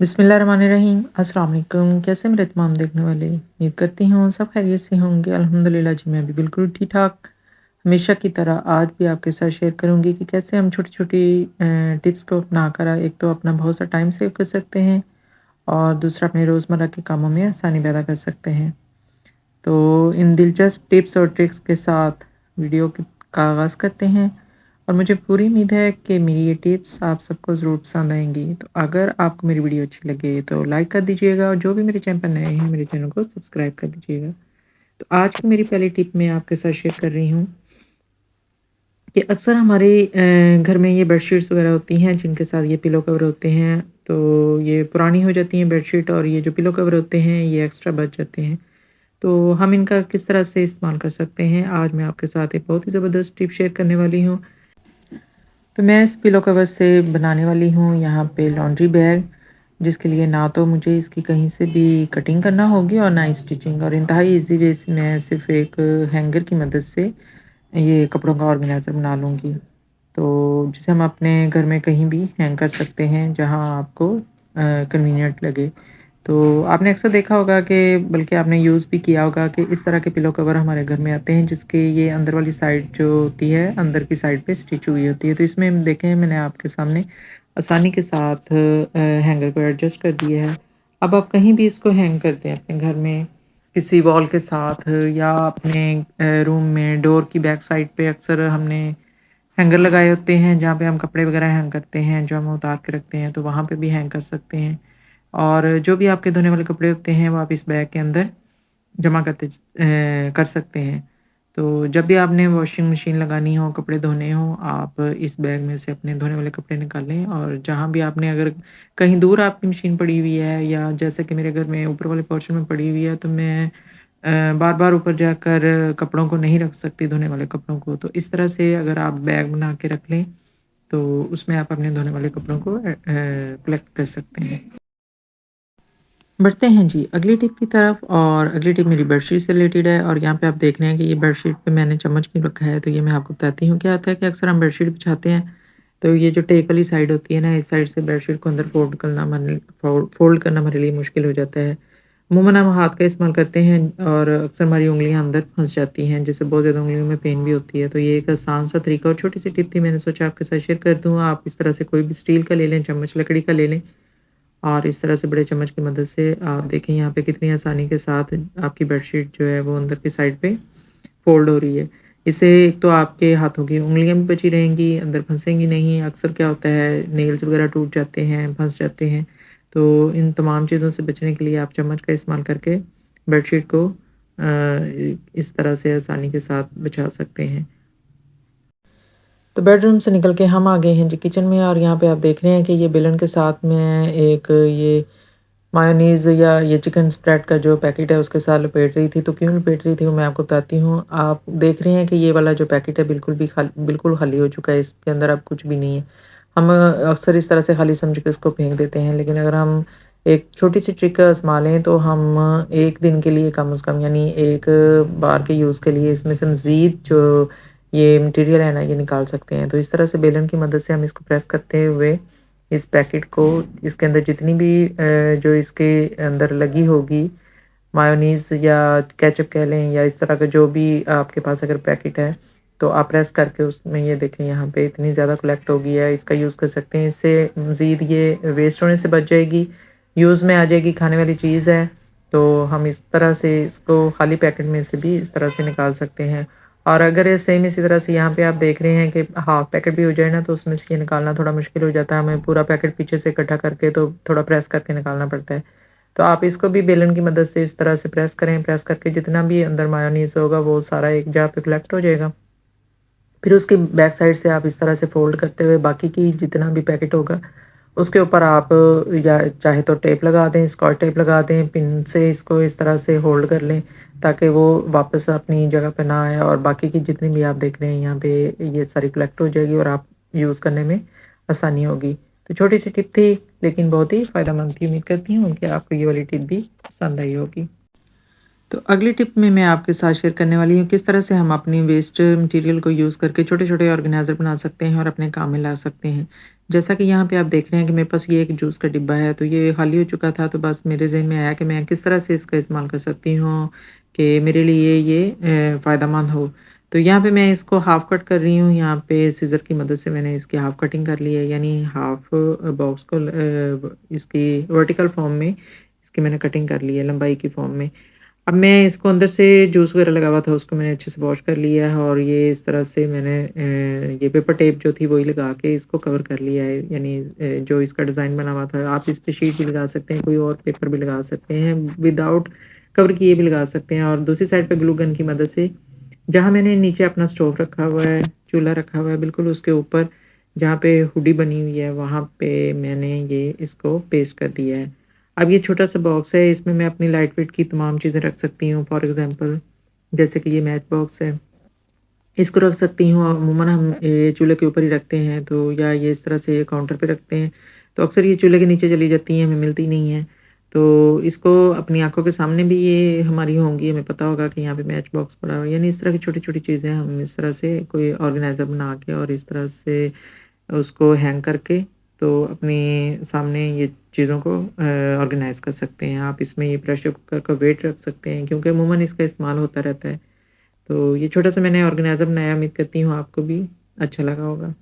बिस्मिल्लाहिर्रहमानिर्रहीम। अस्सलाम वालेकुम। कैसे मेरे तमाम देखने वाले, उम्मीद करती हूँ सब खैरियत से होंगे। अल्हम्दुलिल्लाह जी मैं भी बिल्कुल ठीक ठाक। हमेशा की तरह आज भी आपके साथ शेयर करूँगी कि कैसे हम छोटी छोटी टिप्स को अपना कर एक तो अपना बहुत सा टाइम सेव कर सकते हैं और दूसरा अपने रोज़मर्रा के कामों में आसानी पैदा कर सकते हैं। तो इन दिलचस्प टिप्स और ट्रिक्स के साथ वीडियो का आगाज़ करते हैं और मुझे पूरी उम्मीद है कि मेरी ये टिप्स आप सबको ज़रूर पसंद आएँगी। तो अगर आपको मेरी वीडियो अच्छी लगे तो लाइक कर दीजिएगा और जो भी मेरे चैनल पर नए हैं मेरे चैनल को सब्सक्राइब कर दीजिएगा। तो आज की मेरी पहली टिप मैं आपके साथ शेयर कर रही हूँ कि अक्सर हमारे घर में ये बेडशीट्स वगैरह होती हैं जिनके साथ ये पिलो कवर होते हैं। तो ये पुरानी हो जाती हैं बेडशीट और ये जो पिलो कवर होते हैं ये एक्स्ट्रा बच जाते हैं। तो हम इनका किस तरह से इस्तेमाल कर सकते हैं, आज मैं आपके साथ एक बहुत ही ज़बरदस्त टिप शेयर करने वाली हूँ। तो मैं इस पिलो कवर से बनाने वाली हूँ यहाँ पे लॉन्ड्री बैग, जिसके लिए ना तो मुझे इसकी कहीं से भी कटिंग करना होगी और ना ही स्टिचिंग, और इंतहाई ईज़ी वे से मैं सिर्फ एक हैंगर की मदद से ये कपड़ों का ऑर्गेनाइज़र बना लूँगी। तो जिसे हम अपने घर में कहीं भी हैंग कर सकते हैं जहाँ आपको कन्वीनिएंट लगे। तो आपने अक्सर देखा होगा कि बल्कि आपने यूज़ भी किया होगा कि इस तरह के पिलो कवर हमारे घर में आते हैं जिसके ये अंदर वाली साइड जो होती है, अंदर की साइड पे स्टिच हुई होती है। तो इसमें देखें मैंने आपके सामने आसानी के साथ हैंगर को एडजस्ट कर दिया है। अब आप कहीं भी इसको हैंग कर दें अपने घर में, किसी वॉल के साथ या अपने रूम में डोर की बैक साइड पे अक्सर हमने हैंगर लगाए होते हैं जहाँ पे हम कपड़े वगैरह हैंग करते हैं, जो हम उतार के रखते हैं, तो वहाँ पे भी हैंग कर सकते हैं। और जो भी आपके धोने वाले कपड़े होते हैं वो आप इस बैग के अंदर जमा कर सकते हैं। तो जब भी आपने वॉशिंग मशीन लगानी हो, कपड़े धोने हों, आप इस बैग में से अपने धोने वाले कपड़े निकालें और जहाँ भी आपने अगर कहीं दूर आपकी मशीन पड़ी हुई है या जैसे कि मेरे घर में ऊपर वाले पोर्शन में पड़ी हुई है, तो मैं बार-बार ऊपर जाकर कपड़ों को नहीं रख सकती, धोने वाले कपड़ों को। तो इस तरह से अगर आप बैग बना के रख लें, तो उसमें आप अपने धोने वाले कपड़ों को कलेक्ट कर सकते हैं। बढ़ते हैं जी अगली टिप की तरफ, और अगली टिप मेरी बेडशीट से रिलेटेड है और यहाँ पे आप देख रहे हैं कि ये बेडशीट पे मैंने चम्मच क्यों रखा है, तो ये मैं आपको बताती हूँ। क्या होता है कि अक्सर हम बेडशीट बिछाते हैं तो ये जो टेक वाली साइड होती है ना, इस साइड से बेडशीट को अंदर फोल्ड करना हमारे लिए मुश्किल हो जाता है। अमूमन हम हाथ का इस्तेमाल करते हैं और अक्सर हमारी उंगलियां अंदर फंस जाती हैं, जिससे बहुत ज़्यादा उंगलियों में पेन भी होती है। तो ये एक आसान सा तरीका और छोटी सी टिप थी, मैंने सोचा आपके साथ शेयर कर दूँ। आप इस तरह से कोई भी स्टील का ले लें, चम्मच लकड़ी का ले लें और इस तरह से बड़े चम्मच की मदद से आप देखें यहाँ पे कितनी आसानी के साथ आपकी बेडशीट जो है वो अंदर की साइड पे फ़ोल्ड हो रही है। इससे एक तो आपके हाथों की उँगलियाँ भी बची रहेंगी, अंदर फँसेंगी नहीं। अक्सर क्या होता है नेल्स वगैरह टूट जाते हैं, फँस जाते हैं। तो इन तमाम चीज़ों से बचने के लिए आप चम्मच का इस्तेमाल करके बेडशीट को इस तरह से आसानी के साथ बिछा सकते हैं। तो बेडरूम से निकल के हम आ गए हैं जी किचन में, और यहाँ पे आप देख रहे हैं कि ये बेलन के साथ में एक ये मायोनीज़ या ये चिकन स्प्रेड का जो पैकेट है उसके साथ लपेट रही थी। तो क्यों लपेट रही थी वो मैं आपको बताती हूँ। आप देख रहे हैं कि ये वाला जो पैकेट है बिल्कुल खाली हो चुका है, इसके अंदर अब कुछ भी नहीं है। हम अक्सर इस तरह से खाली समझ के इसको फेंक देते हैं, लेकिन अगर हम एक छोटी सी ट्रिक आज़मा लें तो हम 1 दिन के लिए कम से कम, यानी एक बार के यूज़ के लिए इसमें से मज़ीद जो ये मटेरियल है ना ये निकाल सकते हैं। तो इस तरह से बेलन की मदद से हम इसको प्रेस करते हुए इस पैकेट को, इसके अंदर जितनी भी जो इसके अंदर लगी होगी मायोनीज़ या केचप कह लें या इस तरह का जो भी आपके पास अगर पैकेट है, तो आप प्रेस करके उसमें ये देखें यहाँ पे इतनी ज़्यादा कलेक्ट हो गई है, इसका यूज़ कर सकते हैं। इससे मज़ीद ये वेस्ट होने से बच जाएगी, यूज़ में आ जाएगी, खाने वाली चीज़ है। तो हम इस तरह से इसको खाली पैकेट में से भी इस तरह से निकाल सकते हैं। और अगर ये सेम इसी तरह से यहाँ पे आप देख रहे हैं कि हाफ़ पैकेट भी हो जाए ना, तो उसमें से ये निकालना थोड़ा मुश्किल हो जाता है, हमें पूरा पैकेट पीछे से इकट्ठा करके तो थोड़ा प्रेस करके निकालना पड़ता है। तो आप इसको भी बेलन की मदद से इस तरह से प्रेस करें, प्रेस करके जितना भी अंदर मायोनीज़ होगा वो सारा एक जगह पे कलेक्ट हो जाएगा। फिर उसकी बैक साइड से आप इस तरह से फ़ोल्ड करते हुए बाकी की जितना भी पैकेट होगा उसके ऊपर आप या चाहे तो टेप लगा दें, स्कॉच टेप लगा दें, पिन से इसको इस तरह से होल्ड कर लें ताकि वो वापस अपनी जगह पे ना आए, और बाकी की जितनी भी आप देख रहे हैं यहाँ पे ये सारी कलेक्ट हो जाएगी और आप यूज़ करने में आसानी होगी। तो छोटी सी टिप थी लेकिन बहुत ही फ़ायदेमंद थी। उम्मीद करती हूँ कि आपको ये वाली टिप भी पसंद आई होगी। तो अगली टिप में मैं आपके साथ शेयर करने वाली हूँ किस तरह से हम अपनी वेस्ट मटेरियल को यूज़ करके छोटे-छोटे ऑर्गेनाइज़र बना सकते हैं और अपने काम में ला सकते हैं। जैसा कि यहाँ पे आप देख रहे हैं कि मेरे पास ये एक जूस का डिब्बा है, तो ये खाली हो चुका था, तो बस मेरे ज़हन में आया कि मैं किस तरह से इसका इस्तेमाल कर सकती हूँ कि मेरे लिए ये फ़ायदेमंद हो। तो यहाँ पे मैं इसको हाफ़ कट कर रही हूँ, यहाँ पे सीज़र की मदद से मैंने इसकी हाफ़ कटिंग कर ली है, यानी हाफ़ बॉक्स को इसकी वर्टिकल फ़ॉर्म में इसकी मैंने कटिंग कर ली है, लंबाई की फ़ॉर्म में। अब मैं इसको अंदर से जूस वगैरह लगा हुआ था उसको मैंने अच्छे से वॉश कर लिया है और ये इस तरह से मैंने ये पेपर टेप जो थी वही लगा के इसको कवर कर लिया है, यानी जो इसका डिज़ाइन बना हुआ था आप इस पे शीट भी लगा सकते हैं, कोई और पेपर भी लगा सकते हैं, विदाउट कवर किए भी लगा सकते हैं और दूसरी साइड पे ग्लू गन की मदद से जहाँ मैंने नीचे अपना स्टोव रखा हुआ है, चूल्हा रखा हुआ है, बिल्कुल उसके ऊपर जहाँ पे हुडी बनी हुई है वहाँ पे मैंने ये इसको पेस्ट कर दिया है। अब ये छोटा-सा बॉक्स है, इसमें मैं अपनी लाइट वेट की तमाम चीज़ें रख सकती हूँ। फॉर एग्ज़ाम्पल जैसे कि ये मैच बॉक्स है, इसको रख सकती हूँ। अमूमन हम ये चूल्हे के ऊपर ही रखते हैं, तो या ये इस तरह से ये काउंटर पे रखते हैं, तो अक्सर ये चूल्हे के नीचे चली जाती हैं, हमें मिलती नहीं हैं। तो इसको अपनी आँखों के सामने भी ये हमारी होंगी, हमें पता होगा कि यहाँ पे मैच बॉक्स पड़ा हुआ है। यानी इस तरह की छोटी-छोटी चीज़ें हम इस तरह से कोई ऑर्गेनाइज़र बना के और इस तरह से उसको हैंग करके तो अपने सामने ये चीज़ों को ऑर्गेनाइज़ कर सकते हैं। आप इसमें ये प्रेशर कुकर का वेट रख सकते हैं क्योंकि अमूमन इसका इस्तेमाल होता रहता है। तो ये छोटा-सा मैंने ऑर्गेनाइज़र बनाया, उम्मीद करती हूँ आपको भी अच्छा लगा होगा।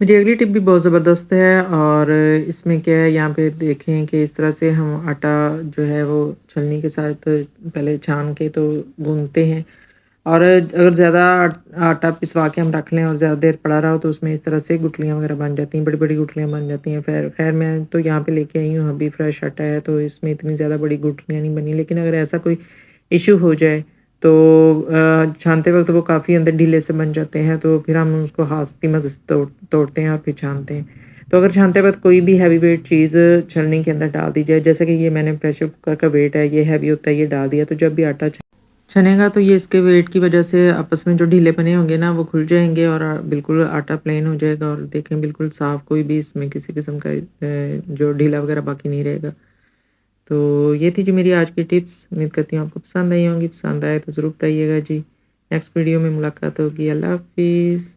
मेरी अगली टिप भी बहुत ज़बरदस्त है और इसमें क्या है यहाँ पे देखें कि इस तरह से हम आटा जो है वो छलनी के साथ पहले छान के तो गूँथते हैं और अगर ज़्यादा आटा पिसवा के हम रख लें और ज़्यादा देर पड़ा रहा हो तो उसमें इस तरह से गुठलियाँ वगैरह बन जाती हैं, बड़ी-बड़ी गुठलियाँ बन जाती हैं। ख़ैर मैं तो यहाँ पे लेके आई हूँ अभी फ्रेश आटा है तो इसमें इतनी ज़्यादा बड़ी गुठलियाँ नहीं बनी। लेकिन अगर ऐसा कोई इश्यू हो जाए तो छानते वक़्त वो काफ़ी अंदर ढीले से बन जाते हैं तो फिर हम उसको हाथ की मदद से तोड़ते हैं और फिर छानते हैं। तो अगर छानते वक़्त कोई भी हेवी वेट चीज़ छलनी के अंदर डाल दी जाए, जैसे कि ये मैंने प्रेशर कुकर का वेट है, ये हेवी होता है, ये डाल दिया तो जब भी आटा छनेगा तो ये इसके वेट की वजह से आपस में जो ढीले बने होंगे ना वो खुल जाएँगे और बिल्कुल आटा प्लेन हो जाएगा और देखें बिल्कुल साफ़, कोई भी इसमें किसी किस्म का जो ढीला वगैरह बाकी नहीं रहेगा। तो ये थी जो मेरी आज की टिप्स, उम्मीद करती हूँ आपको पसंद आई होंगी, पसंद आए तो ज़रूर बताइएगा जी। नेक्स्ट वीडियो में मुलाकात होगी, अल्लाह हाफ़िज़।